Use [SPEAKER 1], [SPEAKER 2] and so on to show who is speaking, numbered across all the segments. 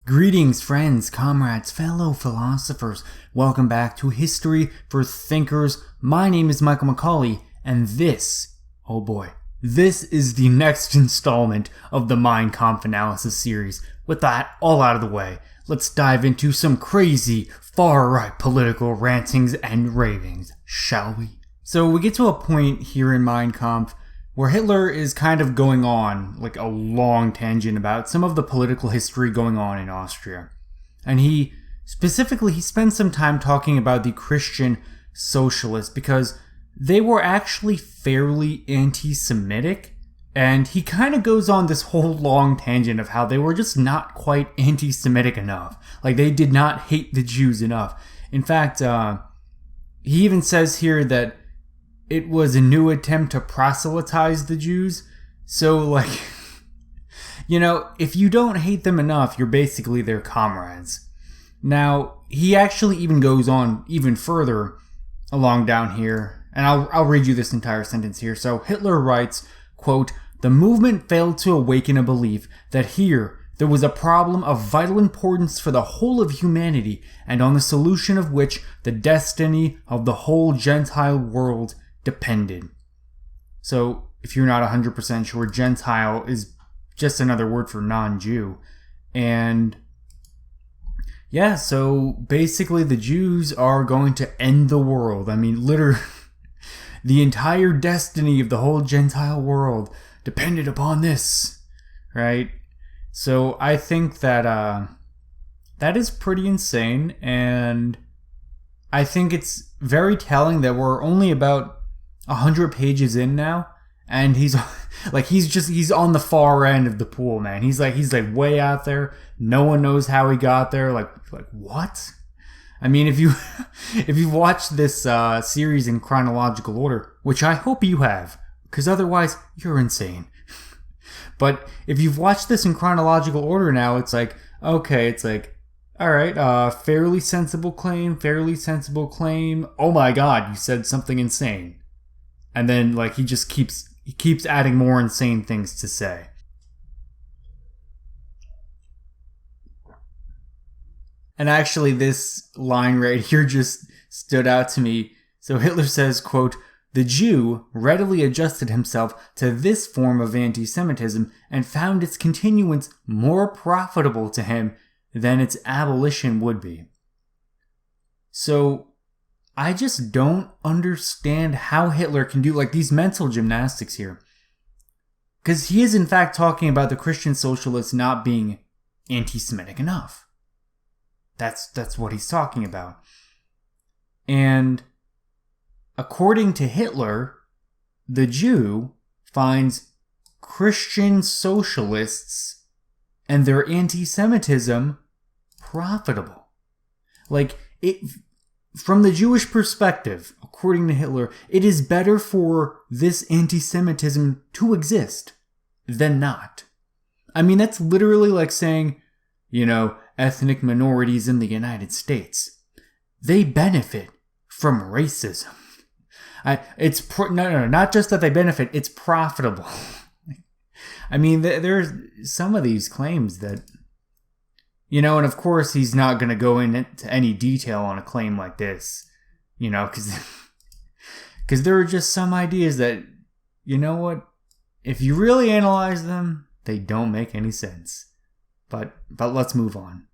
[SPEAKER 1] Greetings, friends, comrades, fellow philosophers. Welcome back to History for Thinkers. My name is Michael McCauley, and this is the next installment of the Kampf analysis series. With that all out of the way, let's dive into some crazy, far-right political rantings and ravings, shall we? So we get to a point here in Kampf where Hitler is kind of going on like a long tangent about some of the political history going on in Austria. And he spends some time talking about the Christian socialists because they were actually fairly anti-Semitic. And he kind of goes on this whole long tangent of how they were just not quite anti-Semitic enough. Like, they did not hate the Jews enough. In fact, he even says here that it was a new attempt to proselytize the Jews. So, if you don't hate them enough, you're basically their comrades. Now, he actually even goes on even further along down here, and I'll read you this entire sentence here. So, Hitler writes, quote, "The movement failed to awaken a belief that here there was a problem of vital importance for the whole of humanity, and on the solution of which the destiny of the whole Gentile world depended." So, if you're not 100% sure, Gentile is just another word for non-Jew. And yeah, so basically the Jews are going to end the world. I mean, literally, the entire destiny of the whole Gentile world depended upon this, right? So I think that that is pretty insane, and I think it's very telling that we're only about 100 pages in now, and he's on the far end of the pool, man. He's like way out there. No one knows how he got there. Like what? I mean, if you've watched this series in chronological order, which I hope you have, because otherwise you're insane. But if you've watched this in chronological order now, it's like, okay, it's like, all right, fairly sensible claim. Oh my God, you said something insane. And then, he just keeps adding more insane things to say. And actually, this line right here just stood out to me. So Hitler says, quote, "The Jew readily adjusted himself to this form of anti-Semitism and found its continuance more profitable to him than its abolition would be." So I just don't understand how Hitler can do these mental gymnastics here. Because he is in fact talking about the Christian socialists not being anti-Semitic enough. That's what he's talking about. And according to Hitler, the Jew finds Christian socialists and their anti-Semitism profitable. From the Jewish perspective, according to Hitler, it is better for this anti-Semitism to exist than not. I mean, that's literally like saying, ethnic minorities in the United States, they benefit from racism. Not just that they benefit, it's profitable. I mean, there's some of these claims that, and of course he's not going to go into any detail on a claim like this, because there are just some ideas that, if you really analyze them, they don't make any sense. But let's move on.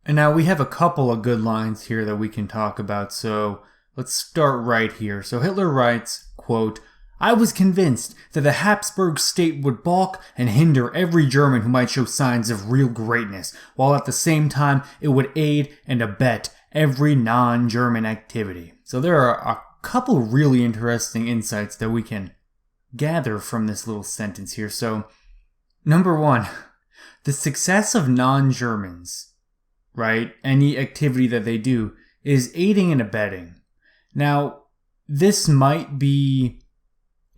[SPEAKER 1] And now we have a couple of good lines here that we can talk about, so let's start right here. So Hitler writes, quote, "I was convinced that the Habsburg state would balk and hinder every German who might show signs of real greatness, while at the same time it would aid and abet every non-German activity." So there are a couple really interesting insights that we can gather from this little sentence here. So, number one, the success of non-Germans, right, any activity that they do, is aiding and abetting. Now, this might be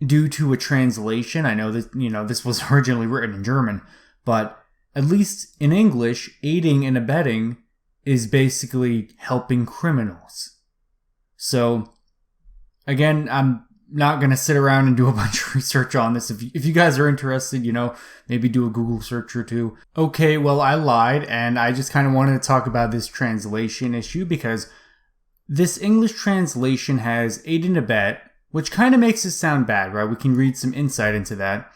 [SPEAKER 1] due to a translation. I know that, this was originally written in German, but at least in English, aiding and abetting is basically helping criminals. So, again, I'm not going to sit around and do a bunch of research on this. If you guys are interested, maybe do a Google search or two. Okay, well, I lied, and I just kind of wanted to talk about this translation issue because this English translation has aid and abet, which kind of makes it sound bad, right? We can read some insight into that.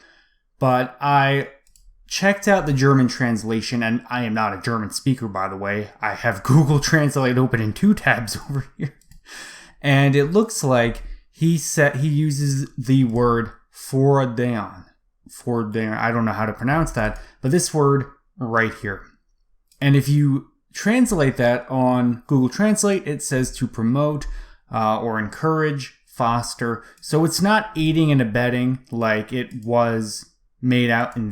[SPEAKER 1] But I checked out the German translation, and I am not a German speaker, by the way. I have Google Translate open in 2 tabs over here. And it looks like he uses the word fordern. I don't know how to pronounce that, but this word right here. And if you translate that on Google Translate, it says to promote or encourage, foster. So it's not aiding and abetting like it was made out in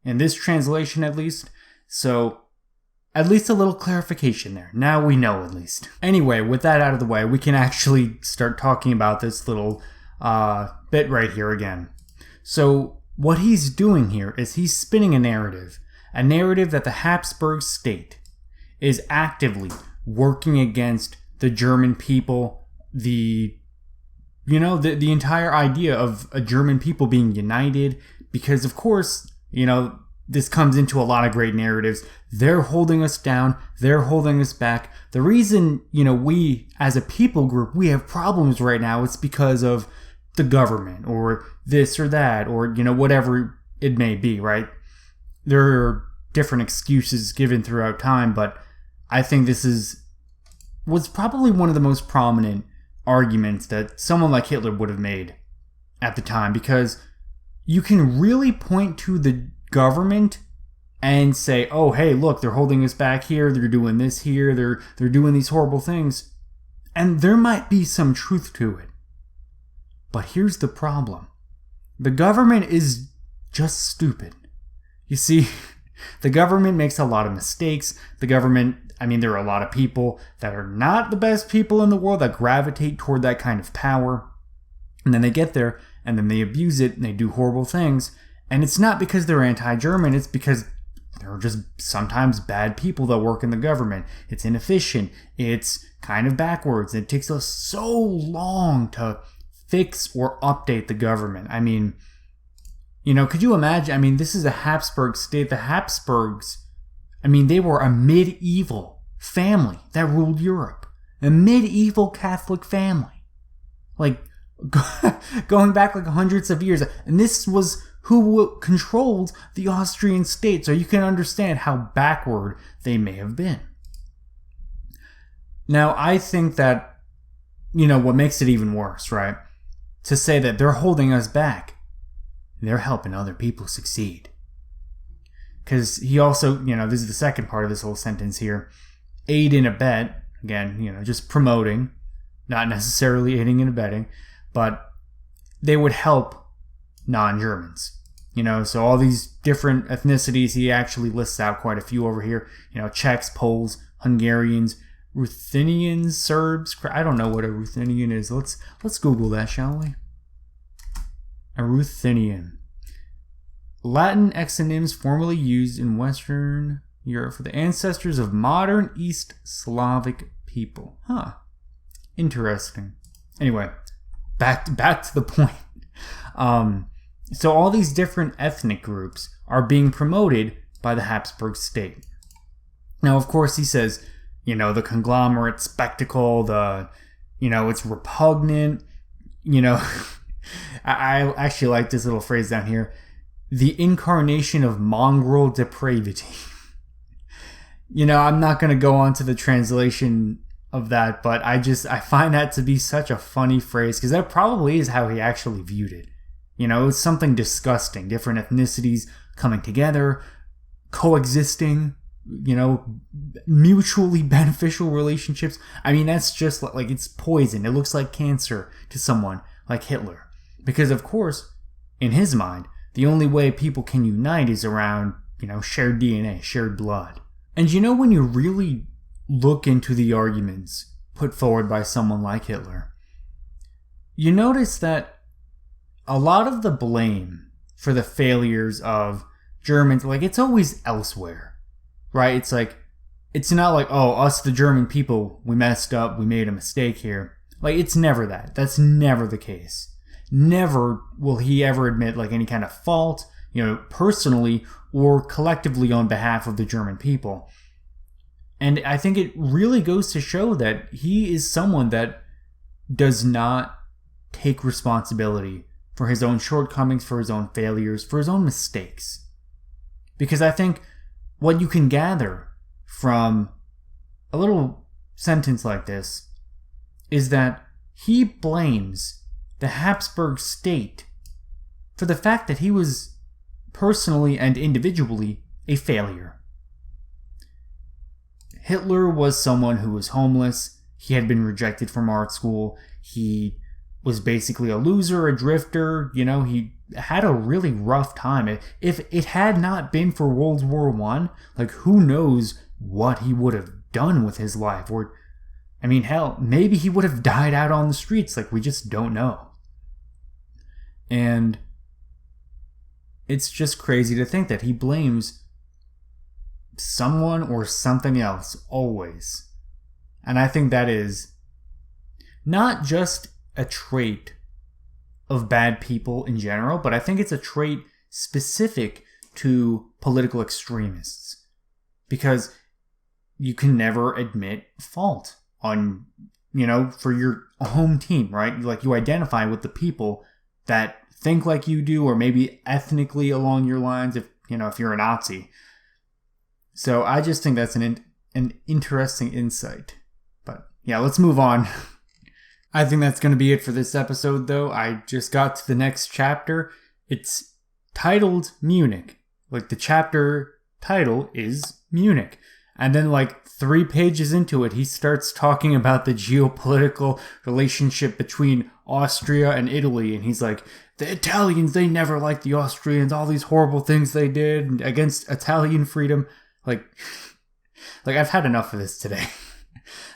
[SPEAKER 1] this translation, at least. So at least a little clarification there. Now we know, at least. Anyway, with that out of the way, we can actually start talking about this little bit right here again. So what he's doing here is he's spinning a narrative that the Habsburg state is actively working against the German people, the entire idea of a German people being united, because of course, this comes into a lot of great narratives. They're holding us down. They're holding us back. The reason, we as a people group, we have problems right now, it's because of the government or this or that or, whatever it may be, right? There are different excuses given throughout time, but I think this was probably one of the most prominent arguments that someone like Hitler would have made at the time, because you can really point to the government and say, oh, hey, look, they're holding us back here, they're doing this here, they're doing these horrible things. And there might be some truth to it. But here's the problem. The government is just stupid. You see, the government makes a lot of mistakes. There are a lot of people that are not the best people in the world that gravitate toward that kind of power. And then they get there, and then they abuse it, and they do horrible things. And it's not because they're anti-German, it's because there are just sometimes bad people that work in the government. It's inefficient, it's kind of backwards, it takes us so long to fix or update the government. Could you imagine? This is a Habsburg state. The Habsburgs, they were a medieval family that ruled Europe. A medieval Catholic family. Going back hundreds of years. And this was who controlled the Austrian state. So you can understand how backward they may have been. Now, I think that, what makes it even worse, right? To say that they're holding us back, they're helping other people succeed. Because he also, this is the second part of this whole sentence here, aid and abet, again, just promoting, not necessarily aiding and abetting, but they would help non-Germans. So all these different ethnicities, he actually lists out quite a few over here. Czechs, Poles, Hungarians, Ruthenians, Serbs. I don't know what a Ruthenian is. Let's Google that, shall we? A Ruthenian. Latin exonyms formerly used in Western Europe for the ancestors of modern East Slavic people. Huh. Interesting. Anyway, back to the point. So all these different ethnic groups are being promoted by the Habsburg state. Now, of course, he says, the conglomerate spectacle, it's repugnant, I actually like this little phrase down here, the incarnation of mongrel depravity. I'm not going to go on to the translation of that, but I find that to be such a funny phrase, because that probably is how he actually viewed it. It's something disgusting, different ethnicities coming together, coexisting, mutually beneficial relationships. That's just like it's poison. It looks like cancer to someone like Hitler. Because, of course, in his mind, the only way people can unite is around, shared DNA, shared blood. And when you really look into the arguments put forward by someone like Hitler, you notice that a lot of the blame for the failures of Germans, it's always elsewhere, right? It's not like, oh, us, the German people, we messed up, we made a mistake here. It's never that. That's never the case. never will he ever admit like any kind of fault, personally or collectively on behalf of the German people. And I think it really goes to show that he is someone that does not take responsibility for his own shortcomings, for his own failures, for his own mistakes. Because I think what you can gather from a little sentence like this is that he blames the Habsburg state for the fact that he was personally and individually a failure. Hitler was someone who was homeless. He had been rejected from art school. He was basically a loser, a drifter. He had a really rough time. If it had not been for World War I, like, who knows what he would have done with his life? Or, hell, maybe he would have died out on the streets. Like, we just don't know. And it's just crazy to think that he blames someone or something else always. And I think that is not just a trait of bad people in general, but I think it's a trait specific to political extremists. Because you can never admit fault on, for your home team, right? Like, you identify with the people that think like you do, or maybe ethnically along your lines, if you're a Nazi. So I just think that's an interesting insight. But yeah, let's move on. I think that's going to be it for this episode, though. I just got to the next chapter. It's titled Munich. Like, the chapter title is Munich. And then, like, 3 pages into it, he starts talking about the geopolitical relationship between Austria and Italy. And he's like, the Italians, they never liked the Austrians, all these horrible things they did against Italian freedom. Like I've had enough of this today.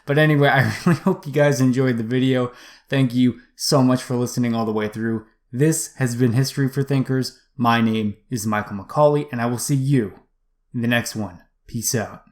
[SPEAKER 1] But anyway, I really hope you guys enjoyed the video. Thank you so much for listening all the way through. This has been History for Thinkers. My name is Michael McCauley, and I will see you in the next one. Peace out.